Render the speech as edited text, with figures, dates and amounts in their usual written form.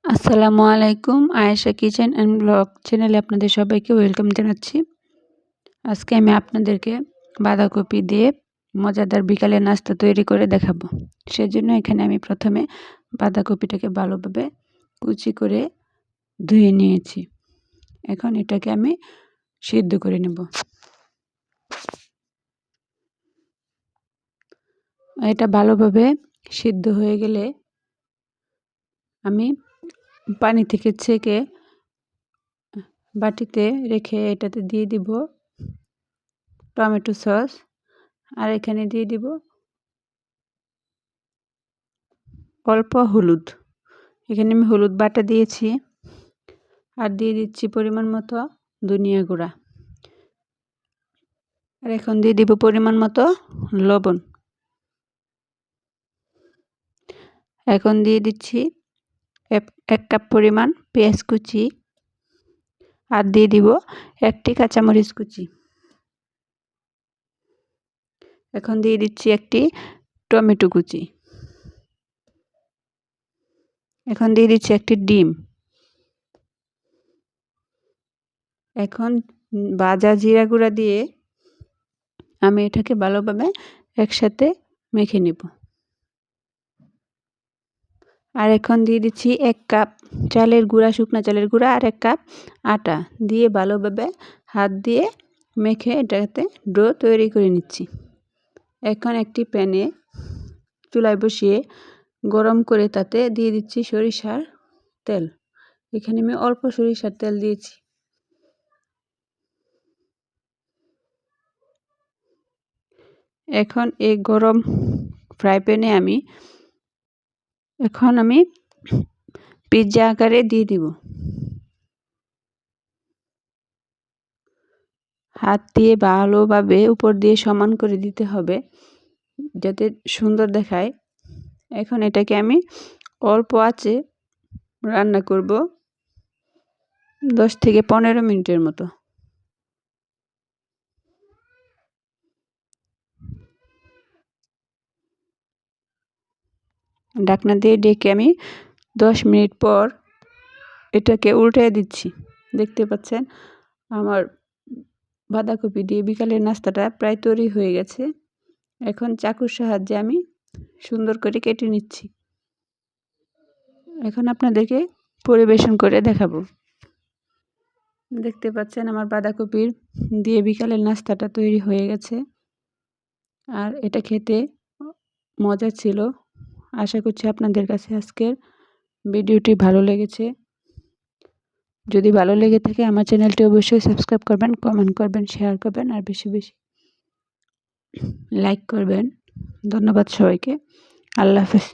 আসসালামু আলাইকুম। Ayesha kitchen and blog চ্যানেলে আপনাদের সবাইকে ওয়েলকাম জানাচ্ছি। আজকে আমি আপনাদেরকে বাঁধাকপি দিয়ে মজাদার বিকালের নাস্তা তৈরি করে দেখাবো। সেজন্য এখানে আমি প্রথমে বাঁধাকপিটাকে ভালোভাবে কুচি করে ধুয়ে নিয়েছি। এখন এটাকে আমি সিদ্ধ করে নেব। এটা ভালোভাবে সিদ্ধ হয়ে গেলে আমি পানি থেকে ছেঁকে বাটিতে রেখে এটাতে দিয়ে দিব টমেটো সস, আর এখানে দিয়ে দিব অল্প হলুদ। এখানে আমি হলুদ বাটা দিয়েছি, আর দিয়ে দিচ্ছি পরিমাণ মতো ধনিয়া গুঁড়া, আর এখন দিয়ে দিব পরিমাণ মতো লবণ। এখন দিয়ে দিচ্ছি এক কাপ পরিমাণ পেঁয়াজ কুচি, আর দিয়ে দিব একটি কাঁচামরিচ কুচি। এখন দিয়ে দিচ্ছি একটি টমেটো কুচি। এখন দিয়ে দিচ্ছি একটি ডিম। এখন ভাজা জিরা গুঁড়া দিয়ে আমি এটাকে ভালোভাবে একসাথে মেখে নেব। আর এখন দিয়ে দিচ্ছি 1 কাপ চালের গুঁড়া, শুকনো চালের গুঁড়া, আর 1 কাপ আটা দিয়ে ভালোভাবে হাত দিয়ে মেখে এটাতে ডো তৈরি করে নিচ্ছি। এখন একটি প্যানে চুলায় বসিয়ে গরম করে তাতে দিয়ে দিচ্ছি সরিষার তেল। এখানে আমি অল্প সরিষার তেল দিয়েছি। এখন এই গরম ফ্রাই প্যানে আমি পিৎজা আকারে দিয়ে দিব। হাত দিয়ে ভালোভাবে উপর দিয়ে সমান করে দিতে হবে যাতে সুন্দর দেখায়। এখন এটাকে আমি অল্প আঁচে রান্না করব 10 থেকে 15 মিনিটের মতো। ঢাকনা দিয়ে ঢেকে আমি 10 মিনিট পর এটাকে উল্টে দিচ্ছি। দেখতে পাচ্ছেন আমার বাঁধাকপি দিয়ে বিকালের নাস্তাটা প্রায় তৈরি হয়ে গেছে। এখন চাকুর সাহায্যে আমি সুন্দর করে কেটে নিচ্ছি। এখন আপনাদেরকে পরিবেশন করে দেখাবো। দেখতে পাচ্ছেন আমার বাঁধাকপির দিয়ে বিকালের নাস্তাটা তৈরি হয়ে গেছে, আর এটা খেতে মজা ছিল। আশা করছি আপনাদের কাছে আজকের ভিডিওটি ভালো লেগেছে। যদি ভালো লেগে থাকে আমার চ্যানেলটি অবশ্যই সাবস্ক্রাইব করবেন, কমেন্ট করবেন, শেয়ার করবেন, আর বেশি বেশি লাইক করবেন। ধন্যবাদ সবাইকে। আল্লাহ হাফেজ।